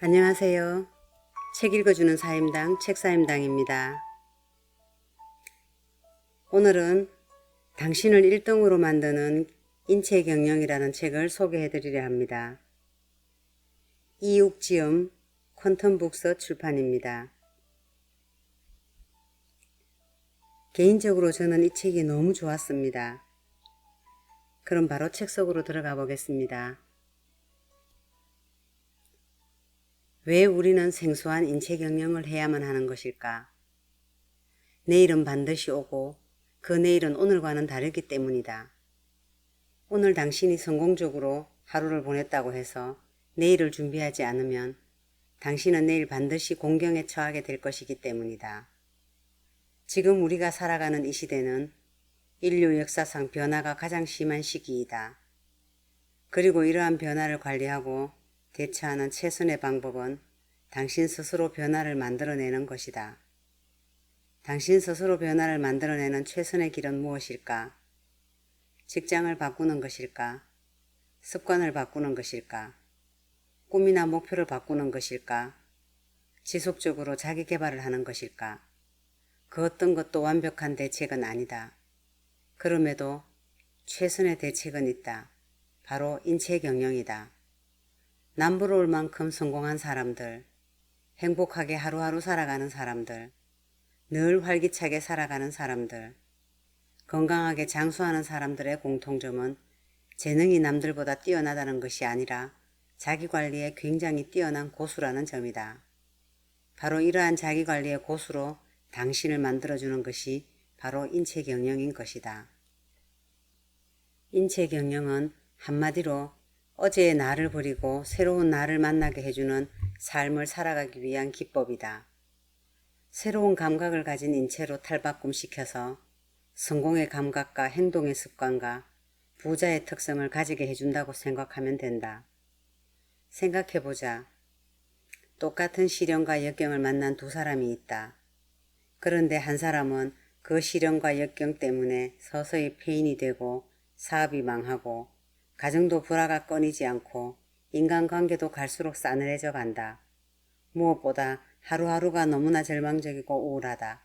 안녕하세요. 책 읽어주는 사임당 책사임당입니다. 오늘은 당신을 1등으로 만드는 인체경영이라는 책을 소개해드리려 합니다. 이욱지음 퀀텀북스 출판입니다. 개인적으로 저는 이 책이 너무 좋았습니다. 그럼 바로 책 속으로 들어가 보겠습니다. 왜 우리는 생소한 인체경영을 해야만 하는 것일까? 내일은 반드시 오고 그 내일은 오늘과는 다르기 때문이다. 오늘 당신이 성공적으로 하루를 보냈다고 해서 내일을 준비하지 않으면 당신은 내일 반드시 공경에 처하게 될 것이기 때문이다. 지금 우리가 살아가는 이 시대는 인류 역사상 변화가 가장 심한 시기이다. 그리고 이러한 변화를 관리하고 대처하는 최선의 방법은 당신 스스로 변화를 만들어내는 것이다. 당신 스스로 변화를 만들어내는 최선의 길은 무엇일까? 직장을 바꾸는 것일까? 습관을 바꾸는 것일까? 꿈이나 목표를 바꾸는 것일까? 지속적으로 자기 개발을 하는 것일까? 그 어떤 것도 완벽한 대책은 아니다. 그럼에도 최선의 대책은 있다. 바로 인체경영이다. 남부러울 만큼 성공한 사람들, 행복하게 하루하루 살아가는 사람들, 늘 활기차게 살아가는 사람들, 건강하게 장수하는 사람들의 공통점은 재능이 남들보다 뛰어나다는 것이 아니라 자기관리에 굉장히 뛰어난 고수라는 점이다. 바로 이러한 자기관리의 고수로 당신을 만들어주는 것이 바로 인체경영인 것이다. 인체경영은 한마디로 어제의 나를 버리고 새로운 나를 만나게 해주는 삶을 살아가기 위한 기법이다. 새로운 감각을 가진 인체로 탈바꿈시켜서 성공의 감각과 행동의 습관과 부자의 특성을 가지게 해준다고 생각하면 된다. 생각해보자. 똑같은 시련과 역경을 만난 두 사람이 있다. 그런데 한 사람은 그 시련과 역경 때문에 서서히 폐인이 되고 사업이 망하고 가정도 불화가 끊이지 않고 인간관계도 갈수록 싸늘해져 간다. 무엇보다 하루하루가 너무나 절망적이고 우울하다.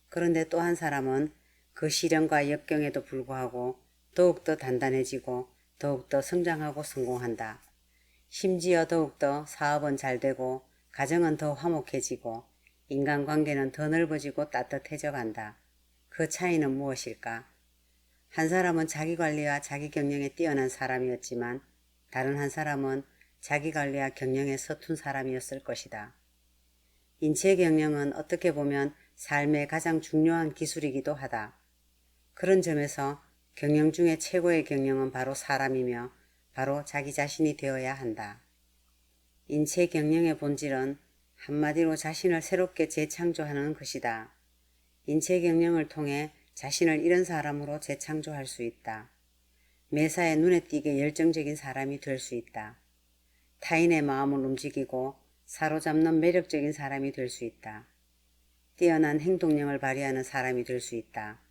그런데 또 한 사람은 그 시련과 역경에도 불구하고 더욱더 단단해지고 더욱더 성장하고 성공한다. 심지어 더욱더 사업은 잘 되고 가정은 더 화목해지고 인간관계는 더 넓어지고 따뜻해져 간다. 그 차이는 무엇일까? 한 사람은 자기관리와 자기경영에 뛰어난 사람이었지만 다른 한 사람은 자기관리와 경영에 서툰 사람이었을 것이다. 인체경영은 어떻게 보면 삶의 가장 중요한 기술이기도 하다. 그런 점에서 경영 중에 최고의 경영은 바로 사람이며 바로 자기 자신이 되어야 한다. 인체경영의 본질은 한마디로 자신을 새롭게 재창조하는 것이다. 인체경영을 통해 자신을 이런 사람으로 재창조할 수 있다. 매사에 눈에 띄게 열정적인 사람이 될 수 있다. 타인의 마음을 움직이고 사로잡는 매력적인 사람이 될 수 있다. 뛰어난 행동력을 발휘하는 사람이 될 수 있다.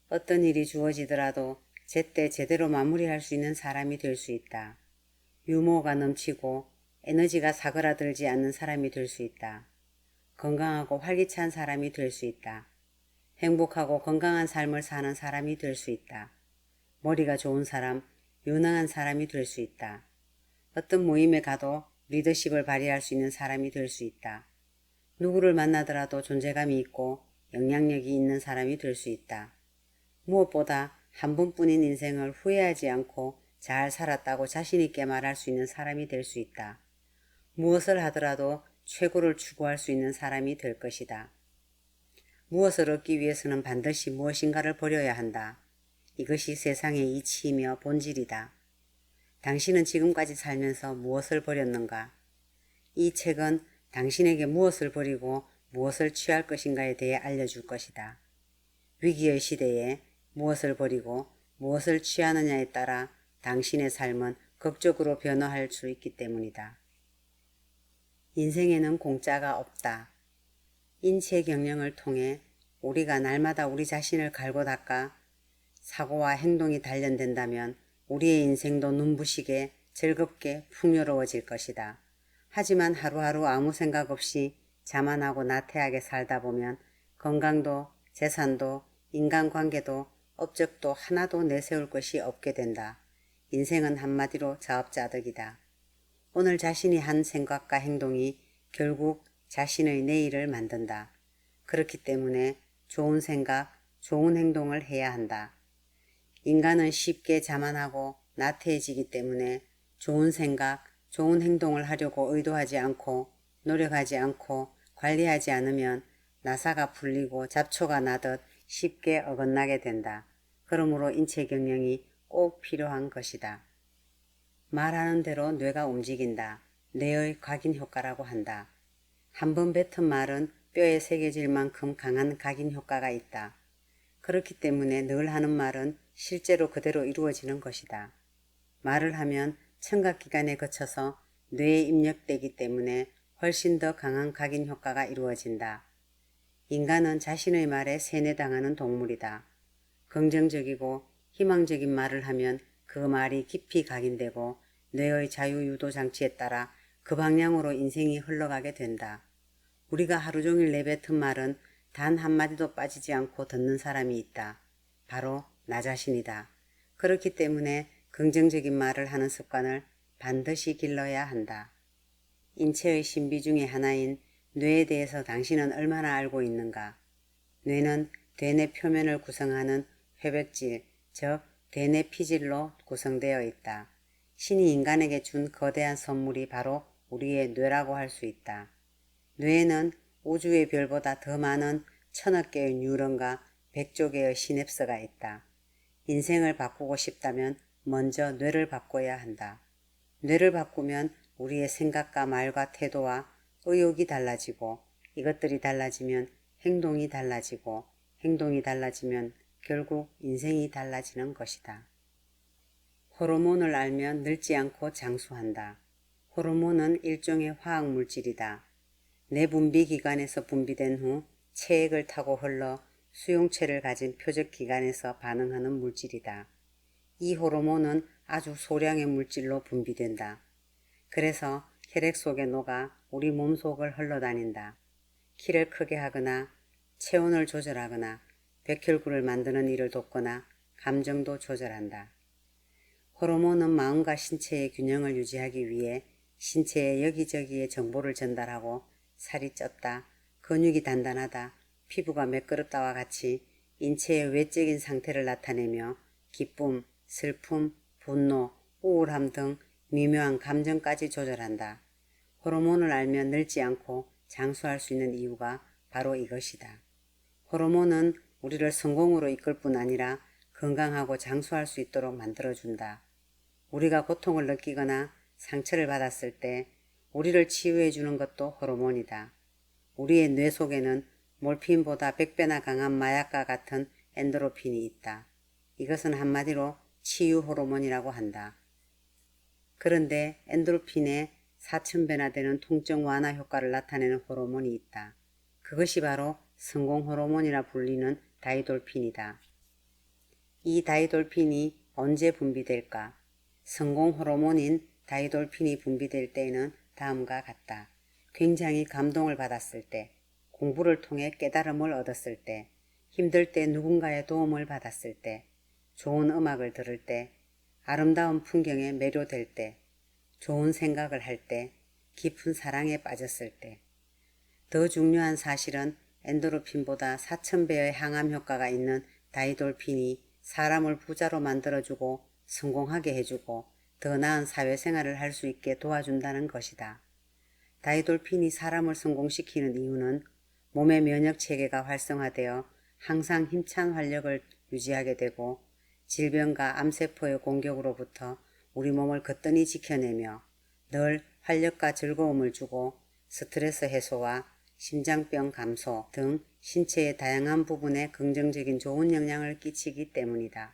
어떤 일이 주어지더라도 제때 제대로 마무리할 수 있는 사람이 될 수 있다. 유머가 넘치고 에너지가 사그라들지 않는 사람이 될 수 있다. 건강하고 활기찬 사람이 될 수 있다. 행복하고 건강한 삶을 사는 사람이 될 수 있다. 머리가 좋은 사람, 유능한 사람이 될 수 있다. 어떤 모임에 가도 리더십을 발휘할 수 있는 사람이 될 수 있다. 누구를 만나더라도 존재감이 있고 영향력이 있는 사람이 될 수 있다. 무엇보다 한 번뿐인 인생을 후회하지 않고 잘 살았다고 자신 있게 말할 수 있는 사람이 될 수 있다. 무엇을 하더라도 최고를 추구할 수 있는 사람이 될 것이다. 무엇을 얻기 위해서는 반드시 무엇인가를 버려야 한다. 이것이 세상의 이치이며 본질이다. 당신은 지금까지 살면서 무엇을 버렸는가? 이 책은 당신에게 무엇을 버리고 무엇을 취할 것인가에 대해 알려줄 것이다. 위기의 시대에 무엇을 버리고 무엇을 취하느냐에 따라 당신의 삶은 극적으로 변화할 수 있기 때문이다. 인생에는 공짜가 없다. 인체경영을 통해 우리가 날마다 우리 자신을 갈고 닦아 사고와 행동이 단련된다면 우리의 인생도 눈부시게 즐겁게 풍요로워질 것이다. 하지만 하루하루 아무 생각 없이 자만하고 나태하게 살다 보면 건강도 재산도 인간관계도 업적도 하나도 내세울 것이 없게 된다. 인생은 한마디로 자업자득이다. 오늘 자신이 한 생각과 행동이 결국 자신의 내일을 만든다. 그렇기 때문에 좋은 생각, 좋은 행동을 해야 한다. 인간은 쉽게 자만하고 나태해지기 때문에 좋은 생각, 좋은 행동을 하려고 의도하지 않고 노력하지 않고 관리하지 않으면 나사가 풀리고 잡초가 나듯 쉽게 어긋나게 된다. 그러므로 인체경영이 꼭 필요한 것이다. 말하는 대로 뇌가 움직인다. 뇌의 각인효과라고 한다. 한번 뱉은 말은 뼈에 새겨질 만큼 강한 각인효과가 있다. 그렇기 때문에 늘 하는 말은 실제로 그대로 이루어지는 것이다. 말을 하면 청각기관에 거쳐서 뇌에 입력되기 때문에 훨씬 더 강한 각인효과가 이루어진다. 인간은 자신의 말에 세뇌당하는 동물이다. 긍정적이고 희망적인 말을 하면 그 말이 깊이 각인되고 뇌의 자유유도장치에 따라 그 방향으로 인생이 흘러가게 된다. 우리가 하루 종일 내뱉은 말은 단 한마디도 빠지지 않고 듣는 사람이 있다. 바로 나 자신이다. 그렇기 때문에 긍정적인 말을 하는 습관을 반드시 길러야 한다. 인체의 신비 중의 하나인 뇌에 대해서 당신은 얼마나 알고 있는가? 뇌는 대뇌 표면을 구성하는 회백질, 즉 대뇌 피질로 구성되어 있다. 신이 인간에게 준 거대한 선물이 바로 우리의 뇌라고 할 수 있다. 뇌에는 우주의 별보다 더 많은 1000억 개의 뉴런과 100조 개의 시냅스가 있다. 인생을 바꾸고 싶다면 먼저 뇌를 바꿔야 한다. 뇌를 바꾸면 우리의 생각과 말과 태도와 의욕이 달라지고 이것들이 달라지면 행동이 달라지고 행동이 달라지면 결국 인생이 달라지는 것이다. 호르몬을 알면 늙지 않고 장수한다. 호르몬은 일종의 화학물질이다. 내분비기관에서 분비된 후 체액을 타고 흘러 수용체를 가진 표적기관에서 반응하는 물질이다. 이 호르몬은 아주 소량의 물질로 분비된다. 그래서 혈액 속에 녹아 우리 몸속을 흘러다닌다. 키를 크게 하거나 체온을 조절하거나 백혈구를 만드는 일을 돕거나 감정도 조절한다. 호르몬은 마음과 신체의 균형을 유지하기 위해 신체의 여기저기에 정보를 전달하고 살이 쪘다, 근육이 단단하다, 피부가 매끄럽다와 같이 인체의 외적인 상태를 나타내며 기쁨, 슬픔, 분노, 우울함 등 미묘한 감정까지 조절한다. 호르몬을 알면 늙지 않고 장수할 수 있는 이유가 바로 이것이다. 호르몬은 우리를 성공으로 이끌 뿐 아니라 건강하고 장수할 수 있도록 만들어준다. 우리가 고통을 느끼거나 상처를 받았을 때 우리를 치유해 주는 것도 호르몬이다. 우리의 뇌 속에는 몰핀보다 100배나 강한 마약과 같은 엔도르핀이 있다. 이것은 한마디로 치유 호르몬이라고 한다. 그런데 엔도르핀에 4000배나 되는 통증 완화 효과를 나타내는 호르몬이 있다. 그것이 바로 성공 호르몬이라 불리는 다이돌핀이다. 이 다이돌핀이 언제 분비될까? 성공 호르몬인 다이돌핀이 분비될 때에는 다음과 같다. 굉장히 감동을 받았을 때, 공부를 통해 깨달음을 얻었을 때, 힘들 때 누군가의 도움을 받았을 때, 좋은 음악을 들을 때, 아름다운 풍경에 매료될 때, 좋은 생각을 할 때, 깊은 사랑에 빠졌을 때. 더 중요한 사실은 엔도르핀보다 4000배의 항암 효과가 있는 다이돌핀이 사람을 부자로 만들어주고 성공하게 해주고 더 나은 사회생활을 할 수 있게 도와준다는 것이다. 다이돌핀이 사람을 성공시키는 이유는 몸의 면역체계가 활성화되어 항상 힘찬 활력을 유지하게 되고 질병과 암세포의 공격으로부터 우리 몸을 거뜬히 지켜내며 늘 활력과 즐거움을 주고 스트레스 해소와 심장병 감소 등 신체의 다양한 부분에 긍정적인 좋은 영향을 끼치기 때문이다.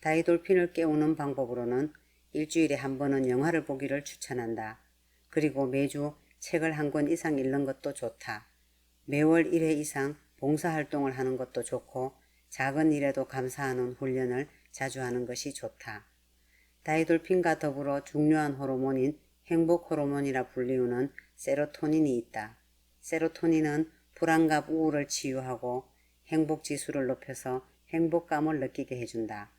다이돌핀을 깨우는 방법으로는 일주일에 한 번은 영화를 보기를 추천한다. 그리고 매주 책을 한 권 이상 읽는 것도 좋다. 매월 1회 이상 봉사활동을 하는 것도 좋고 작은 일에도 감사하는 훈련을 자주 하는 것이 좋다. 다이돌핀과 더불어 중요한 호르몬인 행복 호르몬이라 불리우는 세로토닌이 있다. 세로토닌은 불안과 우울을 치유하고 행복 지수를 높여서 행복감을 느끼게 해준다.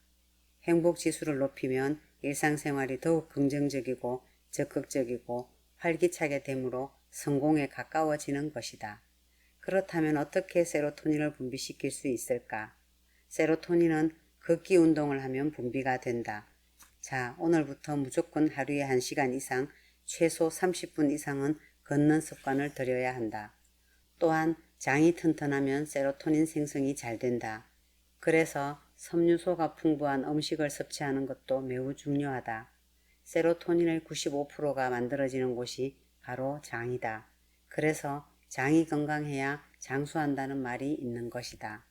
행복 지수를 높이면 일상생활이 더욱 긍정적이고 적극적이고 활기차게 되므로 성공에 가까워지는 것이다. 그렇다면 어떻게 세로토닌을 분비시킬 수 있을까? 세로토닌은 걷기 운동을 하면 분비가 된다. 자, 오늘부터 무조건 하루에 1시간 이상, 최소 30분 이상은 걷는 습관을 들여야 한다. 또한 장이 튼튼하면 세로토닌 생성이 잘 된다. 그래서 섬유소가 풍부한 음식을 섭취하는 것도 매우 중요하다. 세로토닌의 95%가 만들어지는 곳이 바로 장이다. 그래서 장이 건강해야 장수한다는 말이 있는 것이다.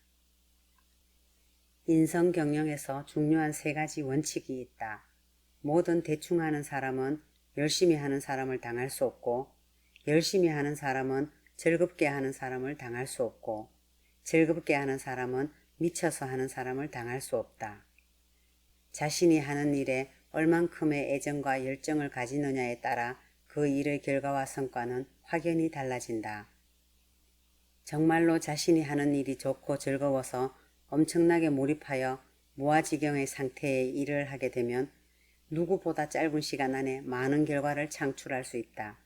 인성 경영에서 중요한 3가지 원칙이 있다. 뭐든 대충 하는 사람은 열심히 하는 사람을 당할 수 없고, 열심히 하는 사람은 즐겁게 하는 사람을 당할 수 없고, 즐겁게 하는 사람은 미쳐서 하는 사람을 당할 수 없다. 자신이 하는 일에 얼만큼의 애정과 열정을 가지느냐에 따라 그 일의 결과와 성과는 확연히 달라진다. 정말로 자신이 하는 일이 좋고 즐거워서 엄청나게 몰입하여 무아지경의 상태의 일을 하게 되면 누구보다 짧은 시간 안에 많은 결과를 창출할 수 있다.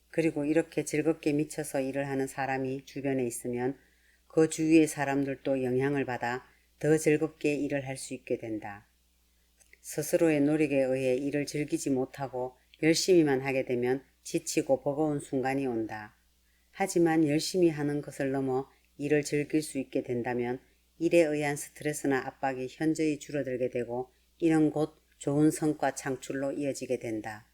그리고 이렇게 즐겁게 미쳐서 일을 하는 사람이 주변에 있으면 그 주위의 사람들도 영향을 받아 더 즐겁게 일을 할 수 있게 된다. 스스로의 노력에 의해 일을 즐기지 못하고 열심히만 하게 되면 지치고 버거운 순간이 온다. 하지만 열심히 하는 것을 넘어 일을 즐길 수 있게 된다면 일에 의한 스트레스나 압박이 현저히 줄어들게 되고 이는 곧 좋은 성과 창출로 이어지게 된다.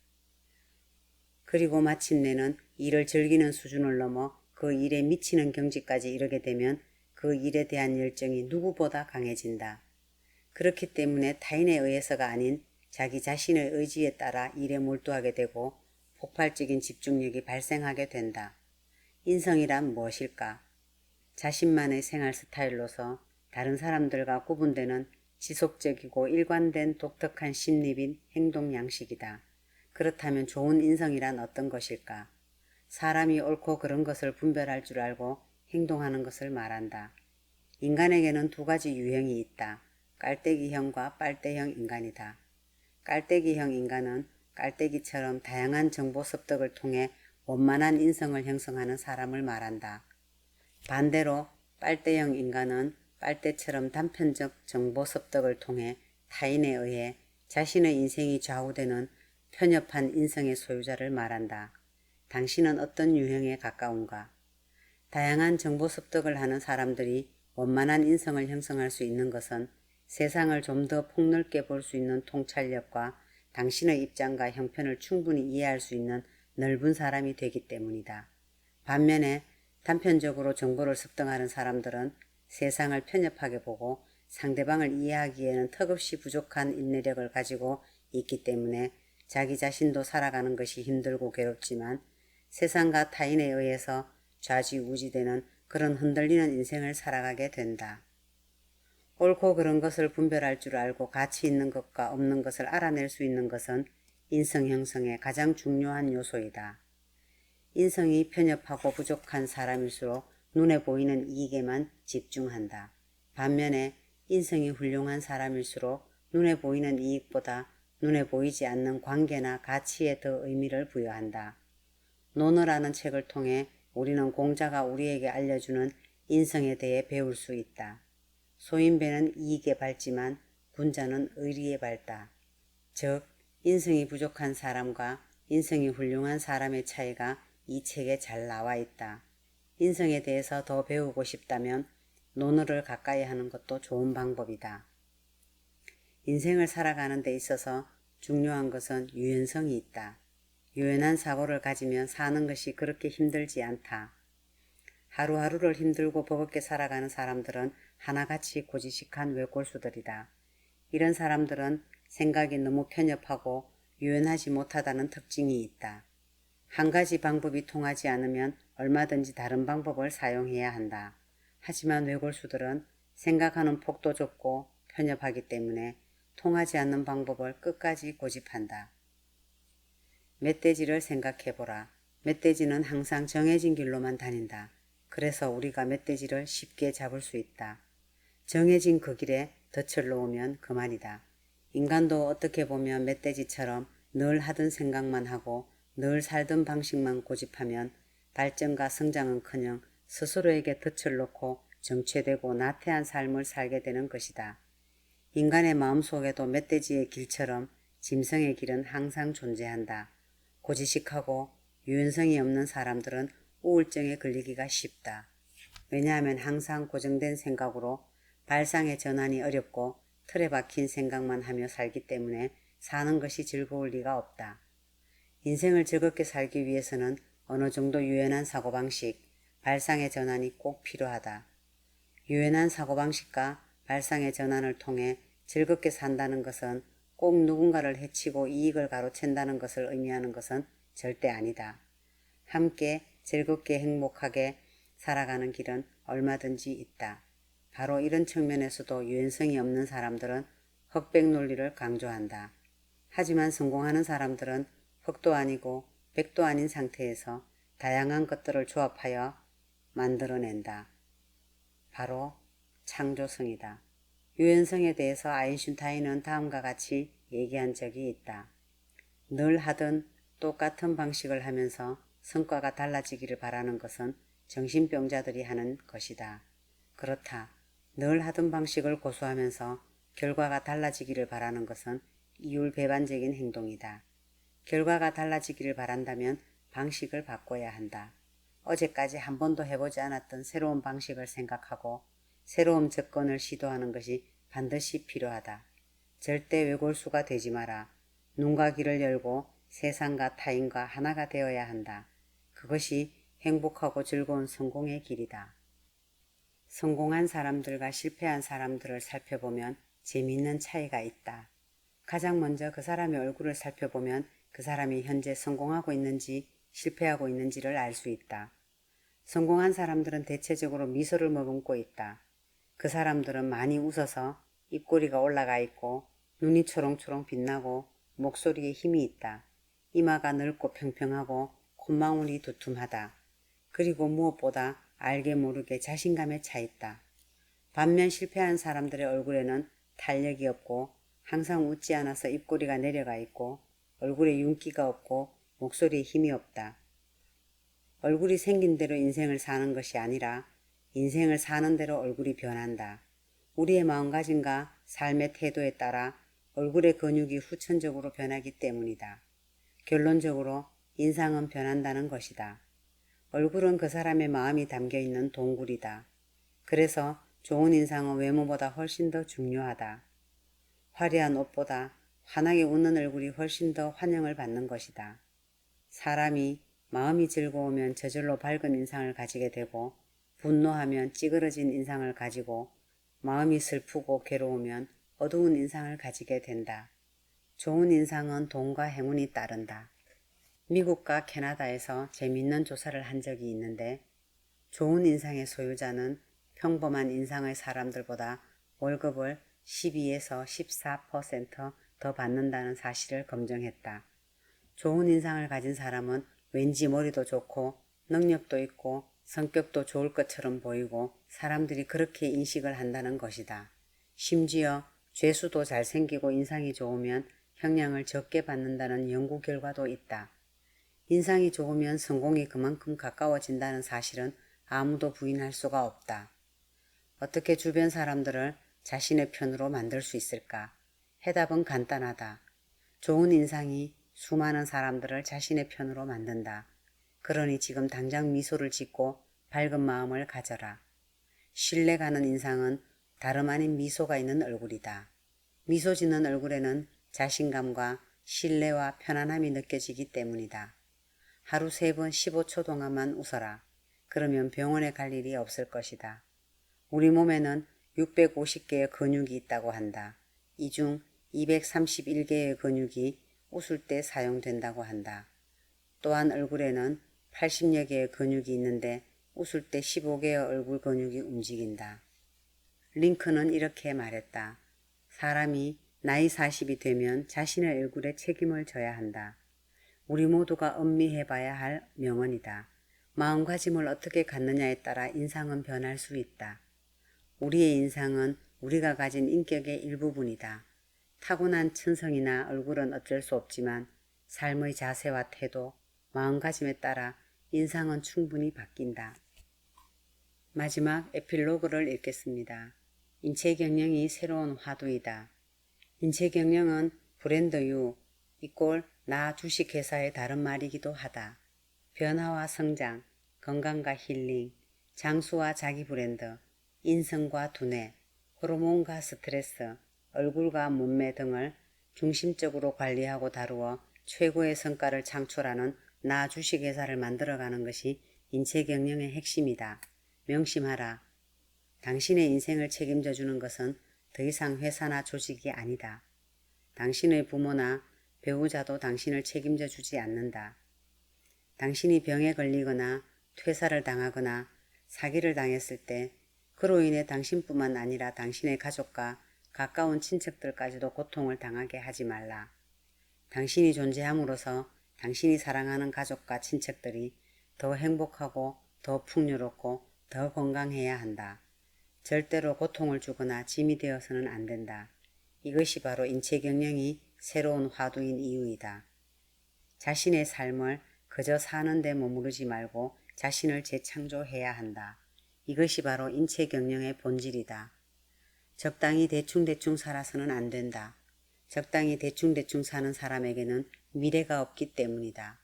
그리고 마침내는 일을 즐기는 수준을 넘어 그 일에 미치는 경지까지 이르게 되면 그 일에 대한 열정이 누구보다 강해진다. 그렇기 때문에 타인에 의해서가 아닌 자기 자신의 의지에 따라 일에 몰두하게 되고 폭발적인 집중력이 발생하게 된다. 인성이란 무엇일까? 자신만의 생활 스타일로서 다른 사람들과 구분되는 지속적이고 일관된 독특한 심리빈 행동 양식이다. 그렇다면 좋은 인성이란 어떤 것일까? 사람이 옳고 그른 것을 분별할 줄 알고 행동하는 것을 말한다. 인간에게는 2가지 유형이 있다. 깔때기형과 빨대형 인간이다. 깔때기형 인간은 깔때기처럼 다양한 정보 습득을 통해 원만한 인성을 형성하는 사람을 말한다. 반대로 빨대형 인간은 빨대처럼 단편적 정보 습득을 통해 타인에 의해 자신의 인생이 좌우되는 편협한 인성의 소유자를 말한다. 당신은 어떤 유형에 가까운가? 다양한 정보 습득을 하는 사람들이 원만한 인성을 형성할 수 있는 것은 세상을 좀 더 폭넓게 볼 수 있는 통찰력과 당신의 입장과 형편을 충분히 이해할 수 있는 넓은 사람이 되기 때문이다. 반면에 단편적으로 정보를 습득하는 사람들은 세상을 편협하게 보고 상대방을 이해하기에는 턱없이 부족한 인내력을 가지고 있기 때문에 자기 자신도 살아가는 것이 힘들고 괴롭지만 세상과 타인에 의해서 좌지우지되는 그런 흔들리는 인생을 살아가게 된다. 옳고 그른 것을 분별할 줄 알고 가치 있는 것과 없는 것을 알아낼 수 있는 것은 인성 형성의 가장 중요한 요소이다. 인성이 편협하고 부족한 사람일수록 눈에 보이는 이익에만 집중한다. 반면에 인성이 훌륭한 사람일수록 눈에 보이는 이익보다 눈에 보이지 않는 관계나 가치에 더 의미를 부여한다. 논어라는 책을 통해 우리는 공자가 우리에게 알려주는 인성에 대해 배울 수 있다. 소인배는 이익에 밝지만 군자는 의리에 밝다. 즉 인성이 부족한 사람과 인성이 훌륭한 사람의 차이가 이 책에 잘 나와 있다. 인성에 대해서 더 배우고 싶다면 논어를 가까이 하는 것도 좋은 방법이다. 인생을 살아가는 데 있어서 중요한 것은 유연성이 있다. 유연한 사고를 가지면 사는 것이 그렇게 힘들지 않다. 하루하루를 힘들고 버겁게 살아가는 사람들은 하나같이 고지식한 외골수들이다. 이런 사람들은 생각이 너무 편협하고 유연하지 못하다는 특징이 있다. 한 가지 방법이 통하지 않으면 얼마든지 다른 방법을 사용해야 한다. 하지만 외골수들은 생각하는 폭도 좁고 편협하기 때문에 통하지 않는 방법을 끝까지 고집한다. 멧돼지를 생각해보라. 멧돼지는 항상 정해진 길로만 다닌다. 그래서 우리가 멧돼지를 쉽게 잡을 수 있다. 정해진 그 길에 덫을 놓으면 그만이다. 인간도 어떻게 보면 멧돼지처럼 늘 하던 생각만 하고 늘 살던 방식만 고집하면 발전과 성장은커녕 스스로에게 덫을 놓고 정체되고 나태한 삶을 살게 되는 것이다. 인간의 마음속에도 멧돼지의 길처럼 짐승의 길은 항상 존재한다. 고지식하고 유연성이 없는 사람들은 우울증에 걸리기가 쉽다. 왜냐하면 항상 고정된 생각으로 발상의 전환이 어렵고 틀에 박힌 생각만 하며 살기 때문에 사는 것이 즐거울 리가 없다. 인생을 즐겁게 살기 위해서는 어느 정도 유연한 사고방식, 발상의 전환이 꼭 필요하다. 유연한 사고방식과 발상의 전환을 통해 즐겁게 산다는 것은 꼭 누군가를 해치고 이익을 가로챈다는 것을 의미하는 것은 절대 아니다. 함께 즐겁게 행복하게 살아가는 길은 얼마든지 있다. 바로 이런 측면에서도 유연성이 없는 사람들은 흑백 논리를 강조한다. 하지만 성공하는 사람들은 흑도 아니고 백도 아닌 상태에서 다양한 것들을 조합하여 만들어낸다. 바로 창조성이다. 유연성에 대해서 아인슈타인은 다음과 같이 얘기한 적이 있다. 늘 하던 똑같은 방식을 하면서 성과가 달라지기를 바라는 것은 정신병자들이 하는 것이다. 그렇다. 늘 하던 방식을 고수하면서 결과가 달라지기를 바라는 것은 이율배반적인 행동이다. 결과가 달라지기를 바란다면 방식을 바꿔야 한다. 어제까지 한 번도 해보지 않았던 새로운 방식을 생각하고 새로운 접근을 시도하는 것이 반드시 필요하다. 절대 외골수가 되지 마라. 눈과 귀를 열고 세상과 타인과 하나가 되어야 한다. 그것이 행복하고 즐거운 성공의 길이다. 성공한 사람들과 실패한 사람들을 살펴보면 재미있는 차이가 있다. 가장 먼저 그 사람의 얼굴을 살펴보면 그 사람이 현재 성공하고 있는지 실패하고 있는지를 알 수 있다. 성공한 사람들은 대체적으로 미소를 머금고 있다. 그 사람들은 많이 웃어서 입꼬리가 올라가 있고 눈이 초롱초롱 빛나고 목소리에 힘이 있다. 이마가 넓고 평평하고 콧망울이 두툼하다. 그리고 무엇보다 알게 모르게 자신감에 차 있다. 반면 실패한 사람들의 얼굴에는 탄력이 없고 항상 웃지 않아서 입꼬리가 내려가 있고 얼굴에 윤기가 없고 목소리에 힘이 없다. 얼굴이 생긴 대로 인생을 사는 것이 아니라 인생을 사는 대로 얼굴이 변한다. 우리의 마음가짐과 삶의 태도에 따라 얼굴의 근육이 후천적으로 변하기 때문이다. 결론적으로 인상은 변한다는 것이다. 얼굴은 그 사람의 마음이 담겨있는 동굴이다. 그래서 좋은 인상은 외모보다 훨씬 더 중요하다. 화려한 옷보다 환하게 웃는 얼굴이 훨씬 더 환영을 받는 것이다. 사람이 마음이 즐거우면 저절로 밝은 인상을 가지게 되고 분노하면 찌그러진 인상을 가지고 마음이 슬프고 괴로우면 어두운 인상을 가지게 된다. 좋은 인상은 돈과 행운이 따른다. 미국과 캐나다에서 재미있는 조사를 한 적이 있는데 좋은 인상의 소유자는 평범한 인상의 사람들보다 월급을 12에서 14% 더 받는다는 사실을 검증했다. 좋은 인상을 가진 사람은 왠지 머리도 좋고 능력도 있고 성격도 좋을 것처럼 보이고 사람들이 그렇게 인식을 한다는 것이다. 심지어 죄수도 잘생기고 인상이 좋으면 형량을 적게 받는다는 연구 결과도 있다. 인상이 좋으면 성공이 그만큼 가까워진다는 사실은 아무도 부인할 수가 없다. 어떻게 주변 사람들을 자신의 편으로 만들 수 있을까? 해답은 간단하다. 좋은 인상이 수많은 사람들을 자신의 편으로 만든다. 그러니 지금 당장 미소를 짓고 밝은 마음을 가져라. 신뢰가는 인상은 다름 아닌 미소가 있는 얼굴이다. 미소 짓는 얼굴에는 자신감과 신뢰와 편안함이 느껴지기 때문이다. 하루 3번 15초 동안만 웃어라. 그러면 병원에 갈 일이 없을 것이다. 우리 몸에는 650개의 근육이 있다고 한다. 이 중 231개의 근육이 웃을 때 사용된다고 한다. 또한 얼굴에는 80여 개의 근육이 있는데 웃을 때 15개의 얼굴 근육이 움직인다. 링컨은 이렇게 말했다. 사람이 나이 40이 되면 자신의 얼굴에 책임을 져야 한다. 우리 모두가 음미해 봐야 할 명언이다. 마음가짐을 어떻게 갖느냐에 따라 인상은 변할 수 있다. 우리의 인상은 우리가 가진 인격의 일부분이다. 타고난 천성이나 얼굴은 어쩔 수 없지만 삶의 자세와 태도, 마음가짐에 따라 인상은 충분히 바뀐다. 마지막 에필로그를 읽겠습니다. 인체경영이 새로운 화두이다. 인체경영은 브랜드유 나 주식회사의 다른 말이기도 하다. 변화와 성장, 건강과 힐링, 장수와 자기 브랜드, 인성과 두뇌, 호르몬과 스트레스, 얼굴과 몸매 등을 중심적으로 관리하고 다루어 최고의 성과를 창출하는 나 주식회사를 만들어가는 것이 인체경영의 핵심이다. 명심하라. 당신의 인생을 책임져 주는 것은 더 이상 회사나 조직이 아니다. 당신의 부모나 배우자도 당신을 책임져 주지 않는다. 당신이 병에 걸리거나 퇴사를 당하거나 사기를 당했을 때 그로 인해 당신뿐만 아니라 당신의 가족과 가까운 친척들까지도 고통을 당하게 하지 말라. 당신이 존재함으로써 당신이 사랑하는 가족과 친척들이 더 행복하고 더 풍요롭고 더 건강해야 한다. 절대로 고통을 주거나 짐이 되어서는 안 된다. 이것이 바로 인체경영이 새로운 화두인 이유이다. 자신의 삶을 그저 사는 데 머무르지 말고 자신을 재창조해야 한다. 이것이 바로 인체경영의 본질이다. 적당히 대충대충 살아서는 안 된다. 적당히 대충대충 사는 사람에게는 미래가 없기 때문이다.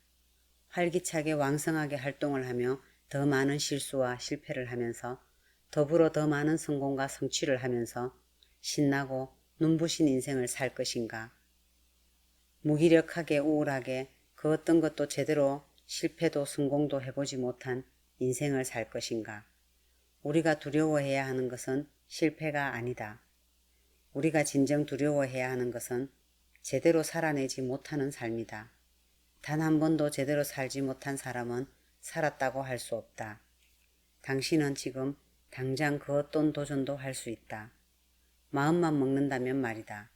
활기차게 왕성하게 활동을 하며 더 많은 실수와 실패를 하면서 더불어 더 많은 성공과 성취를 하면서 신나고 눈부신 인생을 살 것인가? 무기력하게 우울하게 그 어떤 것도 제대로 실패도 성공도 해보지 못한 인생을 살 것인가? 우리가 두려워해야 하는 것은 실패가 아니다. 우리가 진정 두려워해야 하는 것은 제대로 살아내지 못하는 삶이다. 단 한 번도 제대로 살지 못한 사람은 살았다고 할 수 없다. 당신은 지금 당장 그 어떤 도전도 할 수 있다. 마음만 먹는다면 말이다.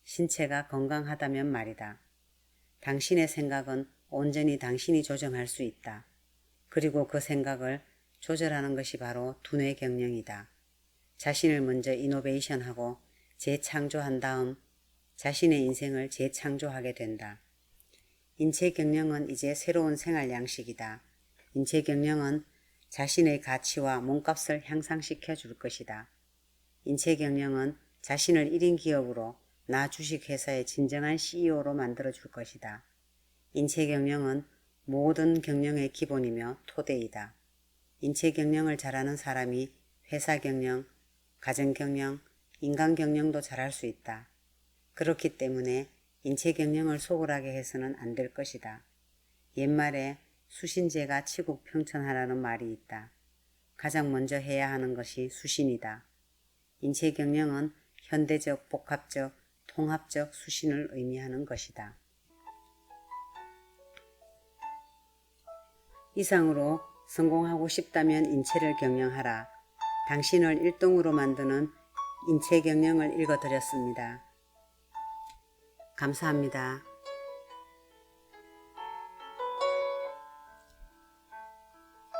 신체가 건강하다면 말이다. 당신의 생각은 온전히 당신이 조정할 수 있다. 그리고 그 생각을 조절하는 것이 바로 두뇌 경영이다. 자신을 먼저 이노베이션하고 재창조한 다음 자신의 인생을 재창조하게 된다. 인체 경영은 이제 새로운 생활 양식이다. 인체 경영은 자신의 가치와 몸값을 향상시켜 줄 것이다. 인체 경영은 자신을 1인 기업으로 나 주식회사의 진정한 CEO로 만들어 줄 것이다. 인체 경영은 모든 경영의 기본이며 토대이다. 인체 경영을 잘하는 사람이 회사 경영, 가정 경영, 인간 경영도 잘할 수 있다. 그렇기 때문에 인체 경영을 소홀하게 해서는 안 될 것이다. 옛말에 수신제가 치국평천하라는 말이 있다. 가장 먼저 해야 하는 것이 수신이다. 인체 경영은 현대적, 복합적, 통합적 수신을 의미하는 것이다. 이상으로 성공하고 싶다면 인체를 경영하라. 당신을 1등으로 만드는 인체 경영을 읽어드렸습니다. 감사합니다.